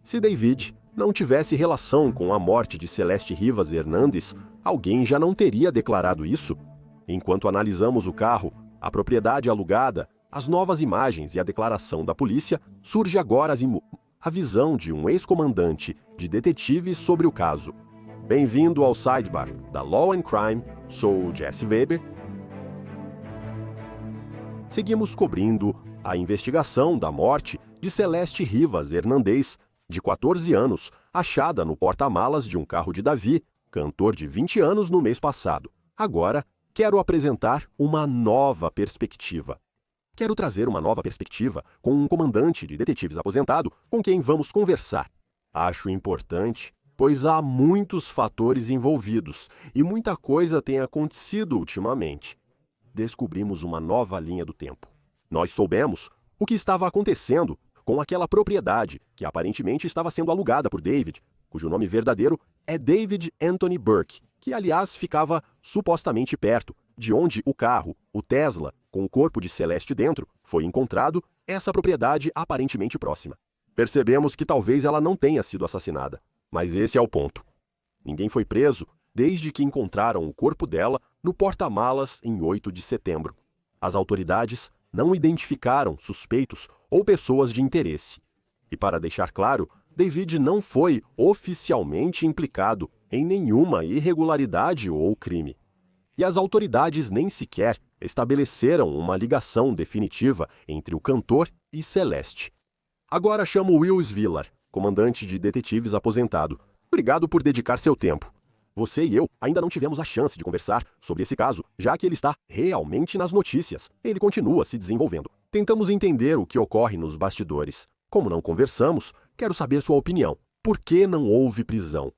Se David não tivesse relação com a morte de Celeste Rivas Hernandes, alguém já não teria declarado isso? Enquanto analisamos o carro, a propriedade alugada, as novas imagens e a declaração da polícia, surge agora a visão de um ex-comandante de detetives sobre o caso. Bem-vindo ao Sidebar da Law and Crime, sou Jesse Weber. Seguimos cobrindo a investigação da morte de Celeste Rivas Hernandes, de 14 anos, achada no porta-malas de um carro de Davi, cantor de 20 anos, no mês passado. Agora, quero apresentar uma nova perspectiva. Quero trazer uma nova perspectiva com um comandante de detetives aposentado com quem vamos conversar. Acho importante, pois há muitos fatores envolvidos e muita coisa tem acontecido ultimamente. Descobrimos uma nova linha do tempo. Nós soubemos o que estava acontecendo com aquela propriedade que aparentemente estava sendo alugada por David, cujo nome verdadeiro é David Anthony Burke, que aliás ficava supostamente perto de onde o carro, o Tesla, com o corpo de Celeste dentro, foi encontrado, essa propriedade aparentemente próxima. Percebemos que talvez ela não tenha sido assassinada, mas esse é o ponto. Ninguém foi preso desde que encontraram o corpo dela no porta-malas em 8 de setembro. As autoridades não identificaram suspeitos ou pessoas de interesse. E para deixar claro, David não foi oficialmente implicado em nenhuma irregularidade ou crime. E as autoridades nem sequer estabeleceram uma ligação definitiva entre o cantor e Celeste. Agora chamo Will Svillar, comandante de detetives aposentado. Obrigado por dedicar seu tempo. Você e eu ainda não tivemos a chance de conversar sobre esse caso, já que ele está realmente nas notícias. Ele continua se desenvolvendo. Tentamos entender o que ocorre nos bastidores. Como não conversamos, quero saber sua opinião. Por que não houve prisão?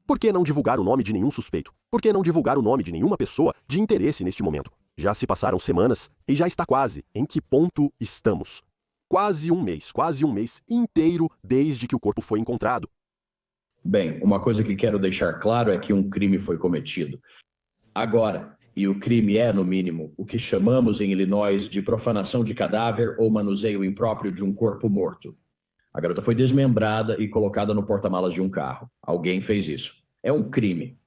Por que não divulgar o nome de nenhum suspeito? Por que não divulgar o nome de nenhuma pessoa de interesse neste momento? Já se passaram semanas e já está quase. Em que ponto estamos? Quase um mês inteiro desde que o corpo foi encontrado. Bem, uma coisa que quero deixar claro é que um crime foi cometido. Agora, e o crime é, no mínimo, o que chamamos em Illinois de profanação de cadáver ou manuseio impróprio de um corpo morto. A garota foi desmembrada e colocada no porta-malas de um carro. Alguém fez isso. É um crime.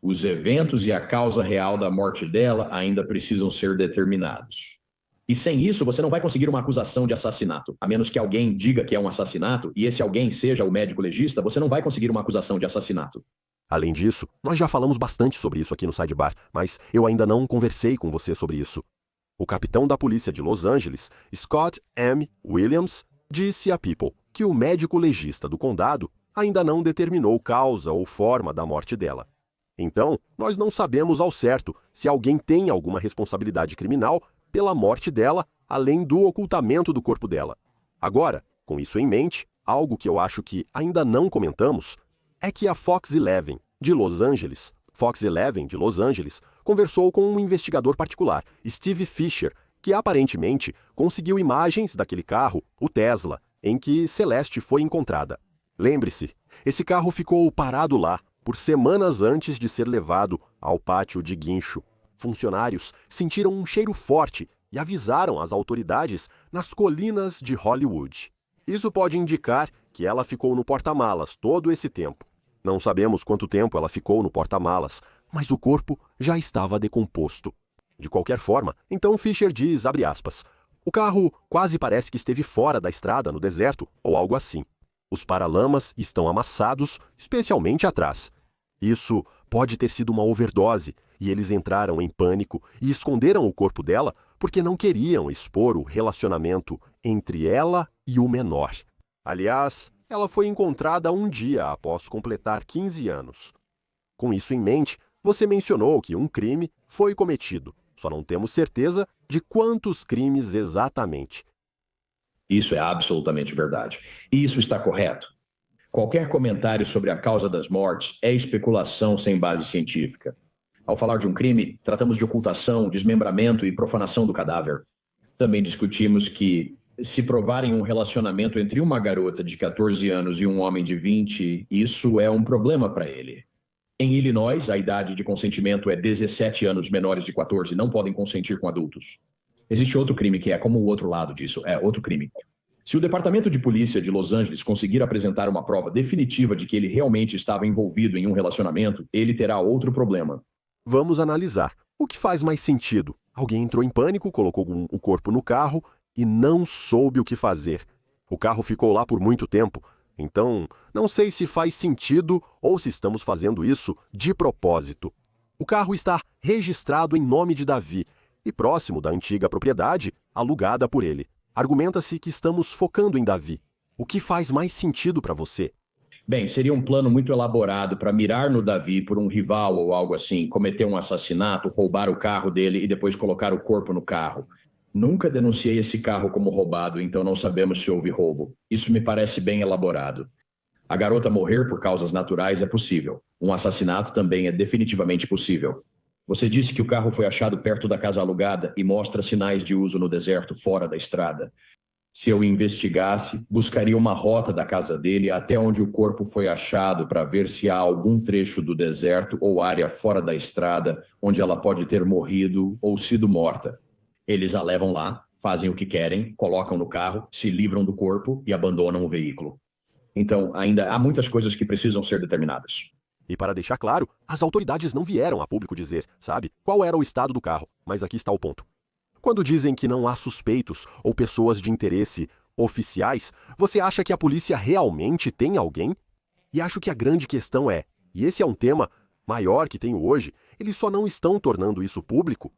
Os eventos e a causa real da morte dela ainda precisam ser determinados. E sem isso, você não vai conseguir uma acusação de assassinato. A menos que alguém diga que é um assassinato, e esse alguém seja o médico legista, você não vai conseguir uma acusação de assassinato. Além disso, nós já falamos bastante sobre isso aqui no Sidebar, mas eu ainda não conversei com você sobre isso. O capitão da polícia de Los Angeles, Scott M. Williams, disse a People que o médico legista do condado ainda não determinou causa ou forma da morte dela. Então, nós não sabemos ao certo se alguém tem alguma responsabilidade criminal pela morte dela, além do ocultamento do corpo dela. Agora, com isso em mente, algo que eu acho que ainda não comentamos é que a Fox 11 de Los Angeles, conversou com um investigador particular, Steve Fisher, que aparentemente conseguiu imagens daquele carro, o Tesla, em que Celeste foi encontrada. Lembre-se, esse carro ficou parado lá por semanas antes de ser levado ao pátio de guincho. Funcionários sentiram um cheiro forte e avisaram as autoridades nas colinas de Hollywood. Isso pode indicar que ela ficou no porta-malas todo esse tempo. Não sabemos quanto tempo ela ficou no porta-malas, mas o corpo já estava decomposto. De qualquer forma, então Fisher diz, abre aspas, o carro quase parece que esteve fora da estrada no deserto ou algo assim. Os paralamas estão amassados, especialmente atrás. Isso pode ter sido uma overdose, e eles entraram em pânico e esconderam o corpo dela porque não queriam expor o relacionamento entre ela e o menor. Aliás, ela foi encontrada um dia após completar 15 anos. Com isso em mente, você mencionou que um crime foi cometido. Só não temos certeza de quantos crimes exatamente. Isso é absolutamente verdade. E isso está correto. Qualquer comentário sobre a causa das mortes é especulação sem base científica. Ao falar de um crime, tratamos de ocultação, desmembramento e profanação do cadáver. Também discutimos que, se provarem um relacionamento entre uma garota de 14 anos e um homem de 20, isso é um problema para ele. Em Illinois, a idade de consentimento é 17 anos, menores de 14 não podem consentir com adultos. Existe outro crime que é como o outro lado disso, é outro crime. Se o Departamento de Polícia de Los Angeles conseguir apresentar uma prova definitiva de que ele realmente estava envolvido em um relacionamento, ele terá outro problema. Vamos analisar. O que faz mais sentido? Alguém entrou em pânico, colocou o corpo no carro e não soube o que fazer. O carro ficou lá por muito tempo, então não sei se faz sentido ou se estamos fazendo isso de propósito. O carro está registrado em nome de Davi e próximo da antiga propriedade alugada por ele. Argumenta-se que estamos focando em Davi. O que faz mais sentido para você? Bem, seria um plano muito elaborado para mirar no Davi por um rival ou algo assim, cometer um assassinato, roubar o carro dele e depois colocar o corpo no carro. Nunca denunciei esse carro como roubado, então não sabemos se houve roubo. Isso me parece bem elaborado. A garota morrer por causas naturais é possível. Um assassinato também é definitivamente possível. Você disse que o carro foi achado perto da casa alugada e mostra sinais de uso no deserto fora da estrada. Se eu investigasse, buscaria uma rota da casa dele até onde o corpo foi achado para ver se há algum trecho do deserto ou área fora da estrada onde ela pode ter morrido ou sido morta. Eles a levam lá, fazem o que querem, colocam no carro, se livram do corpo e abandonam o veículo. Então, ainda há muitas coisas que precisam ser determinadas. E para deixar claro, as autoridades não vieram a público dizer, sabe, qual era o estado do carro, mas aqui está o ponto. Quando dizem que não há suspeitos ou pessoas de interesse oficiais, você acha que a polícia realmente tem alguém? E acho que a grande questão é, e esse é um tema maior que tenho hoje, eles só não estão tornando isso público?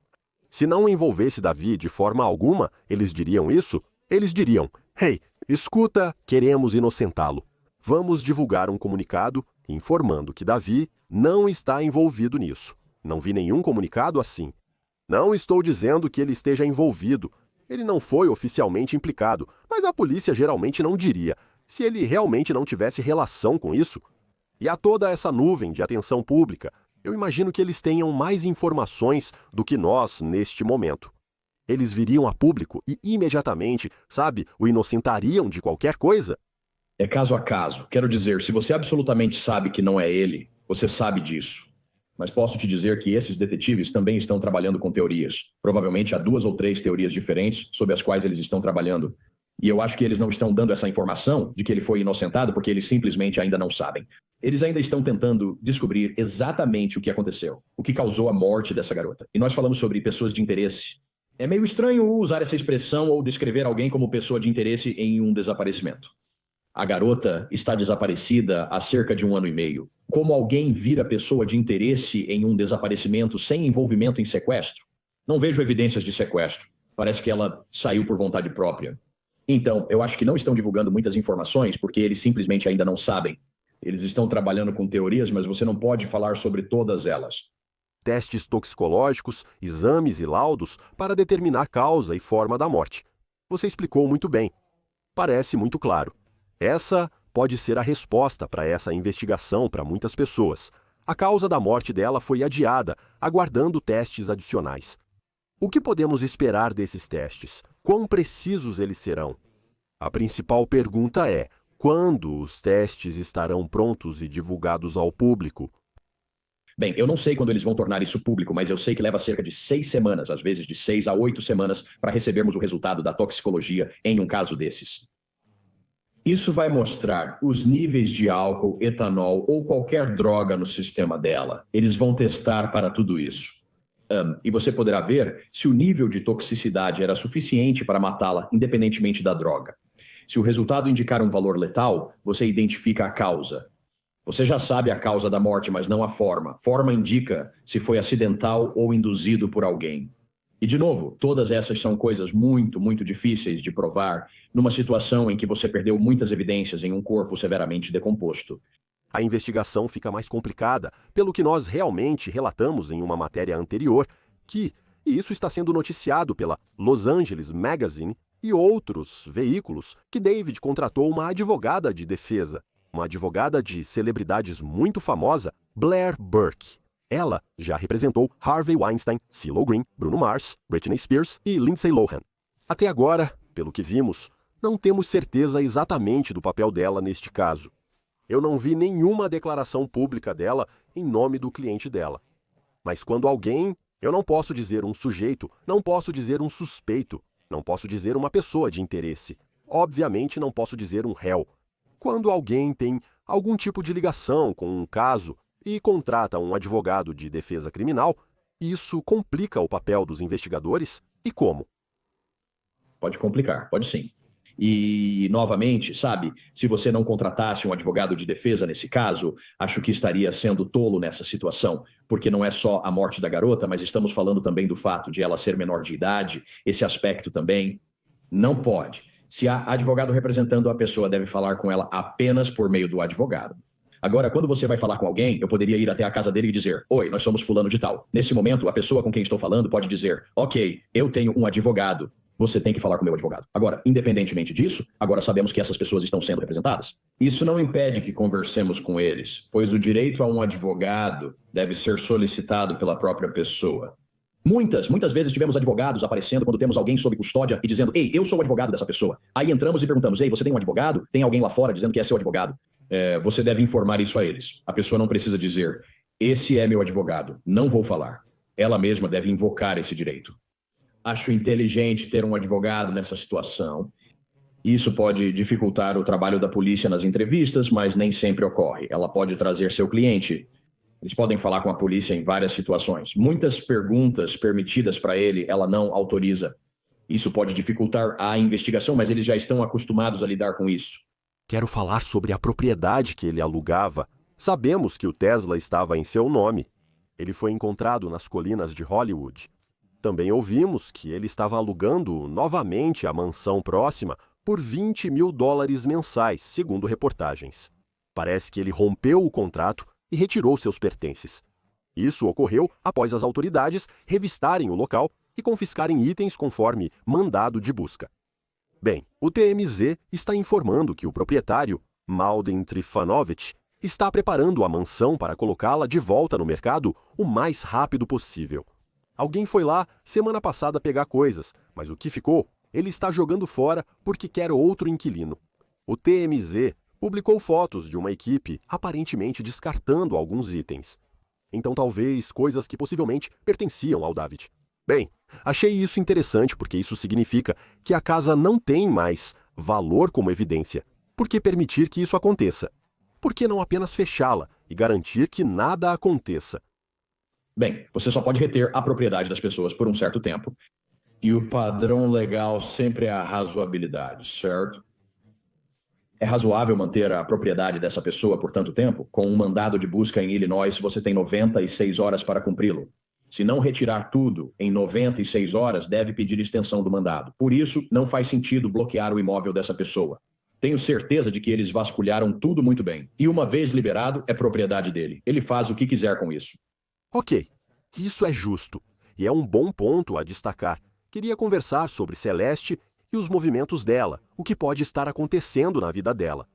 Se não envolvesse Davi de forma alguma, eles diriam isso? Eles diriam, hey, escuta, queremos inocentá-lo. Vamos divulgar um comunicado informando que Davi não está envolvido nisso. Não vi nenhum comunicado assim. Não estou dizendo que ele esteja envolvido. Ele não foi oficialmente implicado, mas a polícia geralmente não diria, se ele realmente não tivesse relação com isso. E há toda essa nuvem de atenção pública. Eu imagino que eles tenham mais informações do que nós neste momento. Eles viriam a público e imediatamente, sabe, o inocentariam de qualquer coisa? É caso a caso. Quero dizer, se você absolutamente sabe que não é ele, você sabe disso. Mas posso te dizer que esses detetives também estão trabalhando com teorias. Provavelmente há 2 ou 3 teorias diferentes sobre as quais eles estão trabalhando. E eu acho que eles não estão dando essa informação de que ele foi inocentado porque eles simplesmente ainda não sabem. Eles ainda estão tentando descobrir exatamente o que aconteceu, o que causou a morte dessa garota. E nós falamos sobre pessoas de interesse. É meio estranho usar essa expressão ou descrever alguém como pessoa de interesse em um desaparecimento. A garota está desaparecida há cerca de 1 ano e meio. Como alguém vira pessoa de interesse em um desaparecimento sem envolvimento em sequestro? Não vejo evidências de sequestro. Parece que ela saiu por vontade própria. Então, eu acho que não estão divulgando muitas informações porque eles simplesmente ainda não sabem. Eles estão trabalhando com teorias, mas você não pode falar sobre todas elas. Testes toxicológicos, exames e laudos para determinar causa e forma da morte. Você explicou muito bem. Parece muito claro. Essa pode ser a resposta para essa investigação para muitas pessoas. A causa da morte dela foi adiada, aguardando testes adicionais. O que podemos esperar desses testes? Quão precisos eles serão? A principal pergunta é: quando os testes estarão prontos e divulgados ao público? Bem, eu não sei quando eles vão tornar isso público, mas eu sei que leva cerca de 6 semanas, às vezes de 6 a 8 semanas, para recebermos o resultado da toxicologia em um caso desses. Isso vai mostrar os níveis de álcool, etanol ou qualquer droga no sistema dela. Eles vão testar para tudo isso. E você poderá ver se o nível de toxicidade era suficiente para matá-la, independentemente da droga. Se o resultado indicar um valor letal, você identifica a causa. Você já sabe a causa da morte, mas não a forma. Forma indica se foi acidental ou induzido por alguém. E, de novo, todas essas são coisas muito, muito difíceis de provar numa situação em que você perdeu muitas evidências em um corpo severamente decomposto. A investigação fica mais complicada, pelo que nós realmente relatamos em uma matéria anterior, e isso está sendo noticiado pela Los Angeles Magazine e outros veículos, que David contratou uma advogada de defesa, uma advogada de celebridades muito famosa, Blair Burke. Ela já representou Harvey Weinstein, CeeLo Green, Bruno Mars, Britney Spears e Lindsay Lohan. Até agora, pelo que vimos, não temos certeza exatamente do papel dela neste caso. Eu não vi nenhuma declaração pública dela em nome do cliente dela. Mas quando alguém, eu não posso dizer um sujeito, não posso dizer um suspeito, não posso dizer uma pessoa de interesse. Obviamente não posso dizer um réu. Quando alguém tem algum tipo de ligação com um caso e contrata um advogado de defesa criminal, isso complica o papel dos investigadores? E como? Pode complicar, pode sim. E, novamente, sabe, se você não contratasse um advogado de defesa nesse caso, acho que estaria sendo tolo nessa situação, porque não é só a morte da garota, mas estamos falando também do fato de ela ser menor de idade, esse aspecto também. Não pode. Se há advogado representando a pessoa, deve falar com ela apenas por meio do advogado. Agora, quando você vai falar com alguém, eu poderia ir até a casa dele e dizer: Oi, nós somos fulano de tal. Nesse momento, a pessoa com quem estou falando pode dizer: Ok, eu tenho um advogado. Você tem que falar com o meu advogado. Agora, independentemente disso, agora sabemos que essas pessoas estão sendo representadas. Isso não impede que conversemos com eles, pois o direito a um advogado deve ser solicitado pela própria pessoa. Muitas vezes tivemos advogados aparecendo quando temos alguém sob custódia e dizendo: Ei, eu sou o advogado dessa pessoa. Aí entramos e perguntamos: Ei, você tem um advogado? Tem alguém lá fora dizendo que é seu advogado? Você deve informar isso a eles. A pessoa não precisa dizer: Esse é meu advogado, não vou falar. Ela mesma deve invocar esse direito. Acho inteligente ter um advogado nessa situação. Isso pode dificultar o trabalho da polícia nas entrevistas, mas nem sempre ocorre. Ela pode trazer seu cliente. Eles podem falar com a polícia em várias situações. Muitas perguntas permitidas para ele, ela não autoriza. Isso pode dificultar a investigação, mas eles já estão acostumados a lidar com isso. Quero falar sobre a propriedade que ele alugava. Sabemos que o Tesla estava em seu nome. Ele foi encontrado nas colinas de Hollywood. Também ouvimos que ele estava alugando novamente a mansão próxima por $20 mil mensais, segundo reportagens. Parece que ele rompeu o contrato e retirou seus pertences. Isso ocorreu após as autoridades revistarem o local e confiscarem itens conforme mandado de busca. Bem, o TMZ está informando que o proprietário, Malden Trifanovich, está preparando a mansão para colocá-la de volta no mercado o mais rápido possível. Alguém foi lá semana passada pegar coisas, mas o que ficou, ele está jogando fora porque quer outro inquilino. O TMZ publicou fotos de uma equipe aparentemente descartando alguns itens. Então talvez coisas que possivelmente pertenciam ao David. Bem, achei isso interessante porque isso significa que a casa não tem mais valor como evidência. Por que permitir que isso aconteça? Por que não apenas fechá-la e garantir que nada aconteça? Bem, você só pode reter a propriedade das pessoas por um certo tempo. E o padrão legal sempre é a razoabilidade, certo? É razoável manter a propriedade dessa pessoa por tanto tempo? Com um mandado de busca em Illinois, você tem 96 horas para cumpri-lo. Se não retirar tudo em 96 horas, deve pedir extensão do mandado. Por isso, não faz sentido bloquear o imóvel dessa pessoa. Tenho certeza de que eles vasculharam tudo muito bem. E uma vez liberado, é propriedade dele. Ele faz o que quiser com isso. Ok, isso é justo. E é um bom ponto a destacar. Queria conversar sobre Celeste e os movimentos dela, o que pode estar acontecendo na vida dela.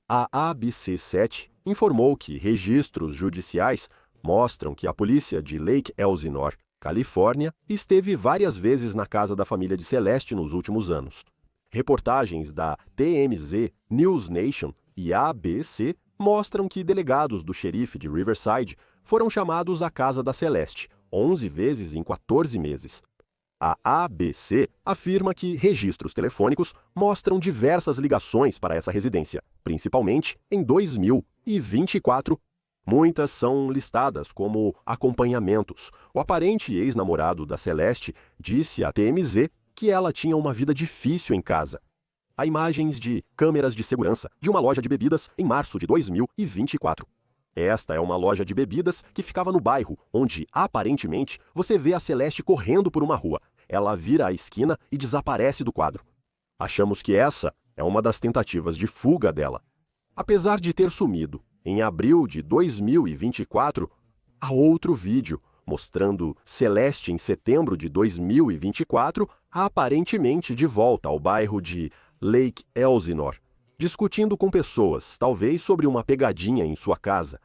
A ABC7 informou que registros judiciais mostram que a polícia de Lake Elsinore, Califórnia, esteve várias vezes na casa da família de Celeste nos últimos anos. Reportagens da TMZ, News Nation e ABC mostram que delegados do xerife de Riverside foram chamados à casa da Celeste 11 vezes em 14 meses. A ABC afirma que registros telefônicos mostram diversas ligações para essa residência, principalmente em 2024. Muitas são listadas como acompanhamentos. O aparente ex-namorado da Celeste disse à TMZ que ela tinha uma vida difícil em casa. Há imagens de câmeras de segurança de uma loja de bebidas em março de 2024. Esta é uma loja de bebidas que ficava no bairro, onde, aparentemente, você vê a Celeste correndo por uma rua. Ela vira a esquina e desaparece do quadro. Achamos que essa é uma das tentativas de fuga dela. Apesar de ter sumido em abril de 2024, há outro vídeo mostrando Celeste em setembro de 2024, aparentemente de volta ao bairro de Lake Elsinore, discutindo com pessoas, talvez sobre uma pegadinha em sua casa.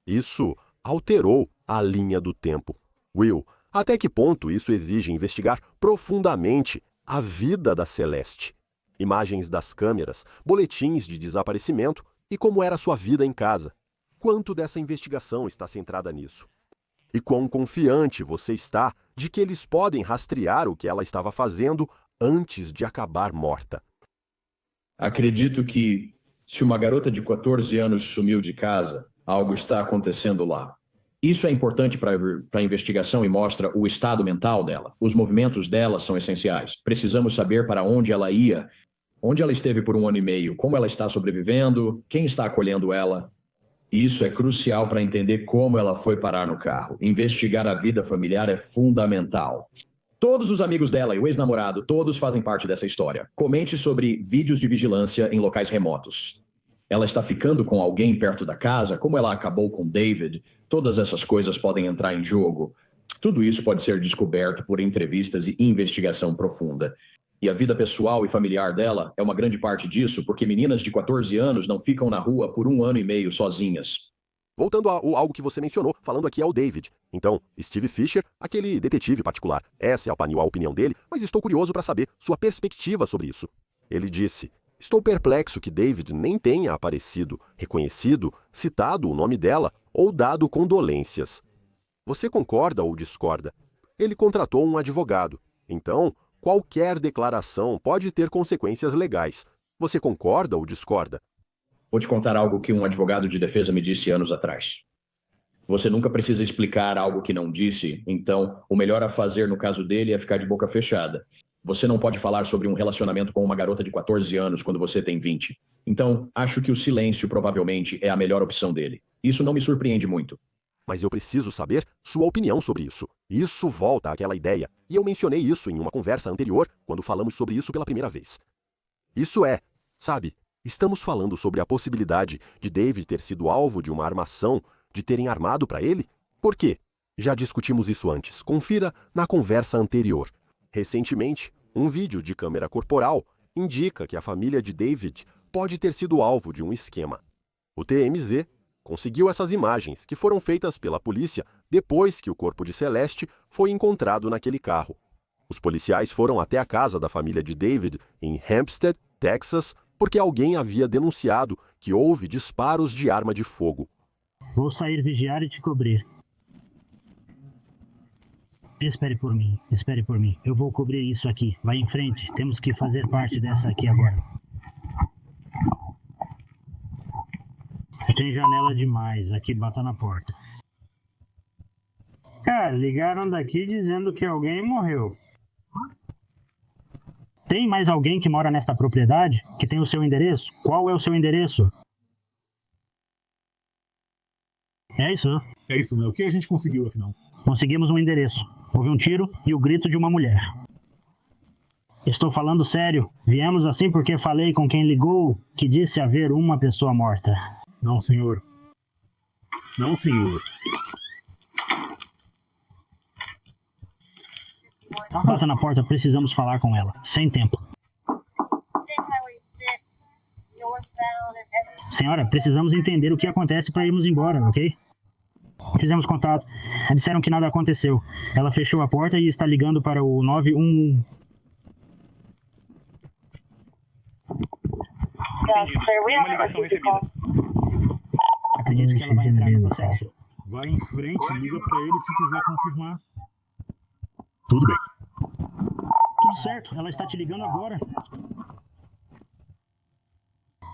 Isso alterou a linha do tempo. Will, até que ponto isso exige investigar profundamente a vida da Celeste? Imagens das câmeras, boletins de desaparecimento e como era sua vida em casa. Quanto dessa investigação está centrada nisso? E quão confiante você está de que eles podem rastrear o que ela estava fazendo antes de acabar morta? Acredito que, se uma garota de 14 anos sumiu de casa, algo está acontecendo lá. Isso é importante para a investigação e mostra o estado mental dela. Os movimentos dela são essenciais. Precisamos saber para onde ela ia, onde ela esteve por 1 ano e meio, como ela está sobrevivendo, quem está acolhendo ela. Isso é crucial para entender como ela foi parar no carro. Investigar a vida familiar é fundamental. Todos os amigos dela e o ex-namorado, todos fazem parte dessa história. Comente sobre vídeos de vigilância em locais remotos. Ela está ficando com alguém perto da casa? Como ela acabou com David? Todas essas coisas podem entrar em jogo. Tudo isso pode ser descoberto por entrevistas e investigação profunda. E a vida pessoal e familiar dela é uma grande parte disso, porque meninas de 14 anos não ficam na rua por 1 ano e meio sozinhas. Voltando a algo que você mencionou, falando aqui é o David. Então, Steve Fisher, aquele detetive particular. Essa é a opinião dele, mas estou curioso para saber sua perspectiva sobre isso. Ele disse: estou perplexo que David nem tenha aparecido, reconhecido, citado o nome dela ou dado condolências. Você concorda ou discorda? Ele contratou um advogado. Então, qualquer declaração pode ter consequências legais. Você concorda ou discorda? Vou te contar algo que um advogado de defesa me disse anos atrás. Você nunca precisa explicar algo que não disse, então o melhor a fazer no caso dele é ficar de boca fechada. Você não pode falar sobre um relacionamento com uma garota de 14 anos quando você tem 20. Então, acho que o silêncio provavelmente é a melhor opção dele. Isso não me surpreende muito. Mas eu preciso saber sua opinião sobre isso. Isso volta àquela ideia, e eu mencionei isso em uma conversa anterior, quando falamos sobre isso pela primeira vez. Isso é, sabe, estamos falando sobre a possibilidade de David ter sido alvo de uma armação, de terem armado para ele? Por quê? Já discutimos isso antes. Confira na conversa anterior. Recentemente, um vídeo de câmera corporal indica que a família de David pode ter sido alvo de um esquema. O TMZ conseguiu essas imagens, que foram feitas pela polícia depois que o corpo de Celeste foi encontrado naquele carro. Os policiais foram até a casa da família de David, em Hempstead, Texas, porque alguém havia denunciado que houve disparos de arma de fogo. Vou sair vigiar e te cobrir. Espere por mim, espere por mim. Eu vou cobrir isso aqui. Vai em frente, temos que fazer parte dessa aqui agora. Tem janela demais, aqui bata na porta. Cara, ligaram daqui dizendo que alguém morreu. Tem mais alguém que mora nesta propriedade? Que tem o seu endereço? Qual é o seu endereço? É isso. É isso, né? O que a gente conseguiu, afinal? Conseguimos um endereço. Houve um tiro e o grito de uma mulher. Estou falando sério. Viemos assim porque falei com quem ligou que disse haver uma pessoa morta. Não, senhor. Não, senhor. Bata na porta, precisamos falar com ela. Sem tempo. Senhora, precisamos entender o que acontece para irmos embora, ok? Fizemos contato. Disseram que nada aconteceu. Ela fechou a porta e está ligando para o 911. Uma ligação recebida. Acredito que ela vai entrar no processo. Vai em frente, liga pra ele se quiser confirmar. Tudo bem. Tudo certo, ela está te ligando agora.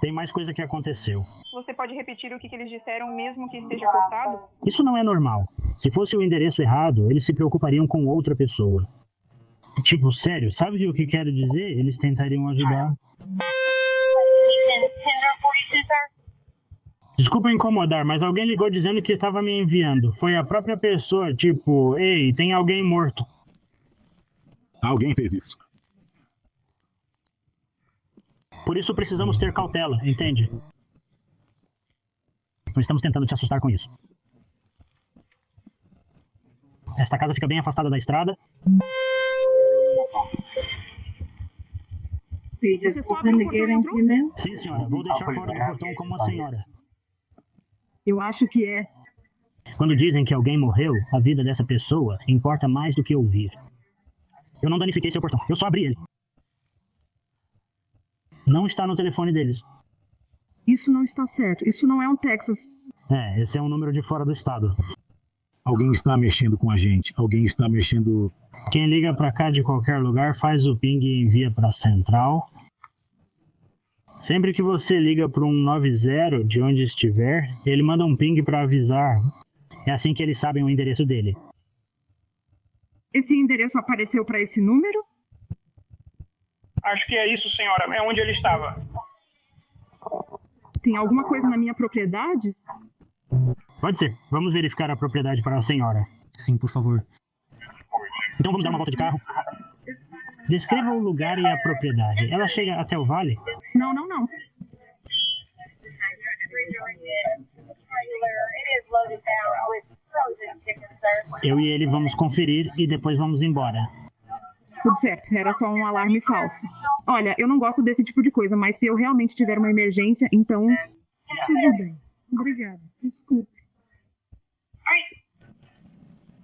Tem mais coisa que aconteceu. Você pode repetir o que eles disseram mesmo que esteja cortado? Isso não é normal. Se fosse o endereço errado, eles se preocupariam com outra pessoa. Tipo, sério, sabe o que quero dizer? Eles tentariam ajudar. Desculpa incomodar, mas alguém ligou dizendo que estava me enviando. Foi a própria pessoa, tipo, ei, tem alguém morto. Alguém fez isso. Por isso precisamos ter cautela, entende? Não estamos tentando te assustar com isso. Esta casa fica bem afastada da estrada. Você só abre o portão e entrou? Sim, senhora. Vou deixar fora do portão como a senhora. Eu acho que é. Quando dizem que alguém morreu, a vida dessa pessoa importa mais do que ouvir. Eu não danifiquei seu portão. Eu só abri ele. Não está no telefone deles. Isso não está certo. Isso não é um Texas. É, esse é um número de fora do estado. Alguém está mexendo com a gente. Alguém está mexendo... Quem liga pra cá de qualquer lugar faz o ping e envia pra central. Sempre que você liga para um 90 de onde estiver, ele manda um ping para avisar. É assim que eles sabem o endereço dele. Esse endereço apareceu para esse número? Acho que é isso, senhora. É onde ele estava. Tem alguma coisa na minha propriedade? Pode ser. Vamos verificar a propriedade para a senhora. Sim, por favor. Então vamos dar uma volta de carro. Descreva o lugar e a propriedade. Ela chega até o vale? Não. Eu e ele vamos conferir e depois vamos embora. Tudo certo, era só um alarme falso. Olha, eu não gosto desse tipo de coisa, mas se eu realmente tiver uma emergência, então... Tudo bem. Obrigada. Desculpe.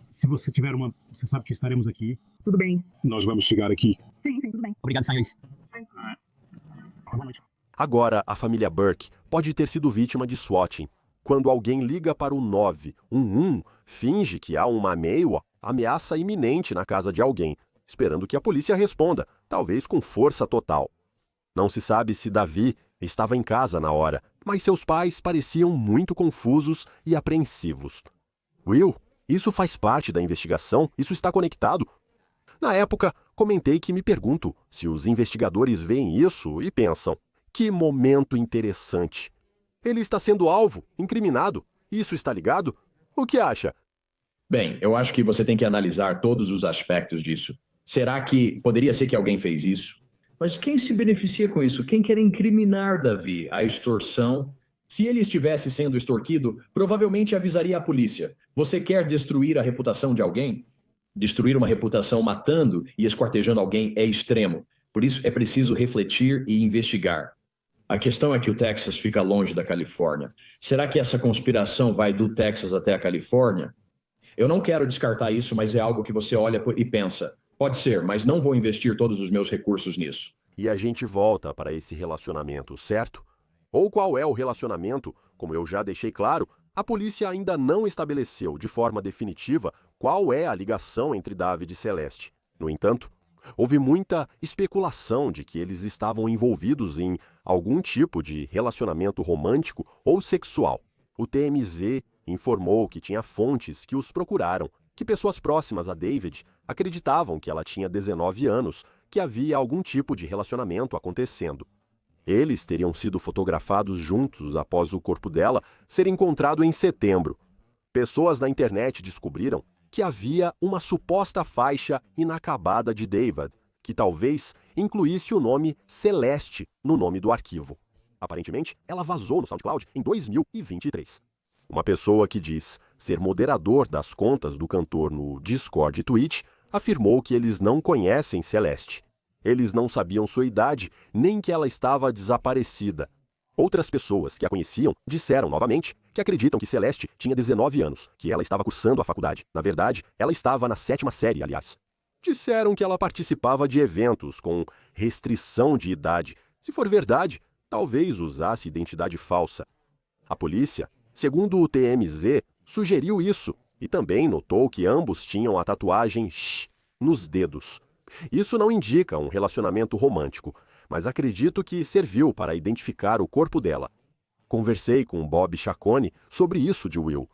Se você tiver uma... Você sabe que estaremos aqui. Tudo bem. Nós vamos chegar aqui. Sim, tudo bem. Obrigado, senhores. Boa noite. Agora, a família Burke pode ter sido vítima de swatting. Quando alguém liga para o 911, finge que há uma ameaça iminente na casa de alguém, esperando que a polícia responda, talvez com força total. Não se sabe se Davi estava em casa na hora, mas seus pais pareciam muito confusos e apreensivos. Will, isso faz parte da investigação? Isso está conectado? Na época, comentei que me pergunto se os investigadores veem isso e pensam: que momento interessante. Ele está sendo alvo, incriminado. Isso está ligado? O que acha? Bem, eu acho que você tem que analisar todos os aspectos disso. Será que poderia ser que alguém fez isso? Mas quem se beneficia com isso? Quem quer incriminar Davi? A extorsão? Se ele estivesse sendo extorquido, provavelmente avisaria a polícia. Você quer destruir a reputação de alguém? Destruir uma reputação matando e esquartejando alguém é extremo. Por isso é preciso refletir e investigar. A questão é que o Texas fica longe da Califórnia. Será que essa conspiração vai do Texas até a Califórnia? Eu não quero descartar isso, mas é algo que você olha e pensa: pode ser, mas não vou investir todos os meus recursos nisso. E a gente volta para esse relacionamento, certo? Ou qual é o relacionamento? Como eu já deixei claro, a polícia ainda não estabeleceu de forma definitiva qual é a ligação entre David e Celeste. No entanto, houve muita especulação de que eles estavam envolvidos em algum tipo de relacionamento romântico ou sexual. O TMZ informou que tinha fontes que os procuraram, que pessoas próximas a David acreditavam que ela tinha 19 anos, que havia algum tipo de relacionamento acontecendo. Eles teriam sido fotografados juntos após o corpo dela ser encontrado em setembro. Pessoas na internet descobriram que havia uma suposta faixa inacabada de David, que talvez incluísse o nome Celeste no nome do arquivo. Aparentemente, ela vazou no SoundCloud em 2023. Uma pessoa que diz ser moderador das contas do cantor no Discord e Twitch afirmou que eles não conhecem Celeste. Eles não sabiam sua idade, nem que ela estava desaparecida. Outras pessoas que a conheciam disseram novamente que acreditam que Celeste tinha 19 anos, que ela estava cursando a faculdade. Na verdade, ela estava na 7ª série, aliás. Disseram que ela participava de eventos com restrição de idade. Se for verdade, talvez usasse identidade falsa. A polícia, segundo o TMZ, sugeriu isso e também notou que ambos tinham a tatuagem SH nos dedos. Isso não indica um relacionamento romântico, mas acredito que serviu para identificar o corpo dela. Conversei com Bob Chaconi sobre isso de Will,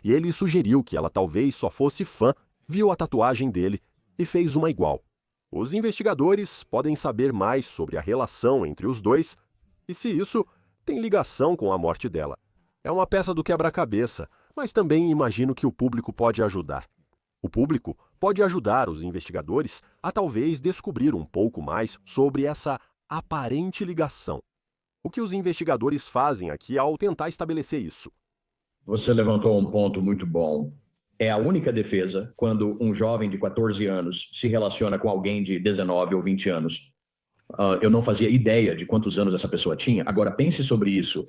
e ele sugeriu que ela talvez só fosse fã, viu a tatuagem dele e fez uma igual. Os investigadores podem saber mais sobre a relação entre os dois e se isso tem ligação com a morte dela. É uma peça do quebra-cabeça, mas também imagino que o público pode ajudar. O público pode ajudar os investigadores a talvez descobrir um pouco mais sobre essa aparente ligação. O que os investigadores fazem aqui ao tentar estabelecer isso? Você levantou um ponto muito bom. É a única defesa quando um jovem de 14 anos se relaciona com alguém de 19 ou 20 anos. Eu não fazia ideia de quantos anos essa pessoa tinha. Agora, pense sobre isso.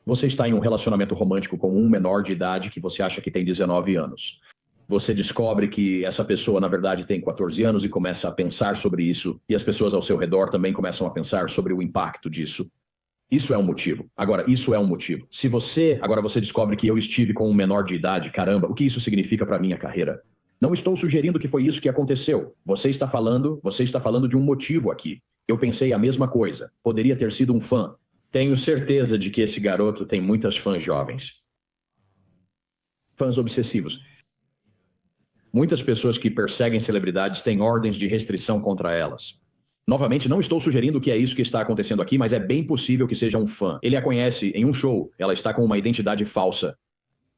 Você está em um relacionamento romântico com um menor de idade que você acha que tem 19 anos. Você descobre que essa pessoa, na verdade, tem 14 anos e começa a pensar sobre isso, e as pessoas ao seu redor também começam a pensar sobre o impacto disso. Isso é um motivo. Agora, isso é um motivo. Se agora você descobre que eu estive com um menor de idade, caramba, o que isso significa para a minha carreira? Não estou sugerindo que foi isso que aconteceu. Você está falando de um motivo aqui. Eu pensei a mesma coisa. Poderia ter sido um fã. Tenho certeza de que esse garoto tem muitas fãs jovens. Fãs obsessivos. Muitas pessoas que perseguem celebridades têm ordens de restrição contra elas. Novamente, não estou sugerindo que é isso que está acontecendo aqui, mas é bem possível que seja um fã. Ele a conhece em um show, ela está com uma identidade falsa.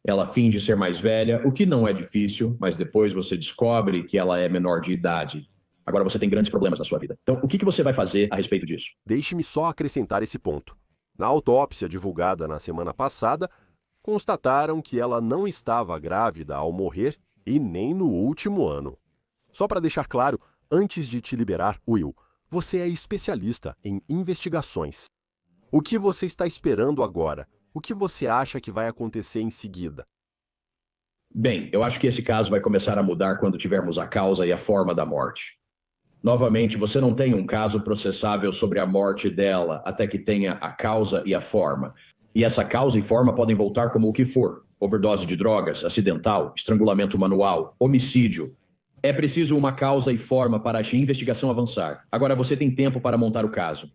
Ela finge ser mais velha, o que não é difícil, mas depois você descobre que ela é menor de idade. Agora você tem grandes problemas na sua vida. Então, o que você vai fazer a respeito disso? Deixe-me só acrescentar esse ponto. Na autópsia divulgada na semana passada, constataram que ela não estava grávida ao morrer e nem no último ano. Só para deixar claro, antes de te liberar, Will, você é especialista em investigações. O que você está esperando agora? O que você acha que vai acontecer em seguida? Bem, eu acho que esse caso vai começar a mudar quando tivermos a causa e a forma da morte. Novamente, você não tem um caso processável sobre a morte dela até que tenha a causa e a forma. E essa causa e forma podem voltar como o que for. Overdose de drogas, acidental, estrangulamento manual, homicídio. É preciso uma causa e forma para a investigação avançar. Agora você tem tempo para montar o caso.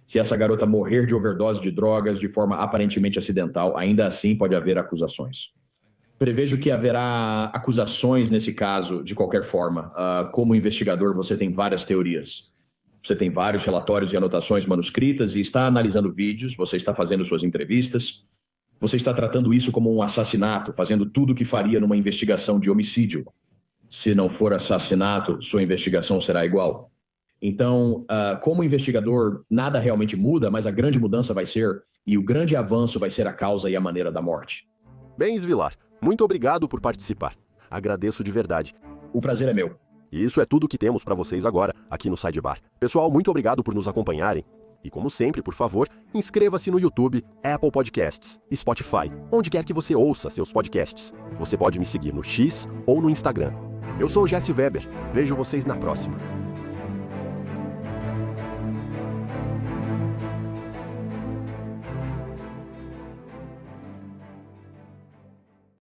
Se essa garota morrer de overdose de drogas de forma aparentemente acidental, ainda assim pode haver acusações. Prevejo que haverá acusações nesse caso, de qualquer forma. Como investigador, você tem várias teorias. Você tem vários relatórios e anotações manuscritas e está analisando vídeos, você está fazendo suas entrevistas. Você está tratando isso como um assassinato, fazendo tudo o que faria numa investigação de homicídio. Se não for assassinato, sua investigação será igual. Então, como investigador, nada realmente muda, mas a grande mudança vai ser, e o grande avanço vai ser a causa e a maneira da morte. Bem, Svilar, muito obrigado por participar. Agradeço de verdade. O prazer é meu. E isso é tudo que temos para vocês agora, aqui no Sidebar. Pessoal, muito obrigado por nos acompanharem. E como sempre, por favor, inscreva-se no YouTube, Apple Podcasts, Spotify, onde quer que você ouça seus podcasts. Você pode me seguir no X ou no Instagram. Eu sou o Jesse Weber. Vejo vocês na próxima.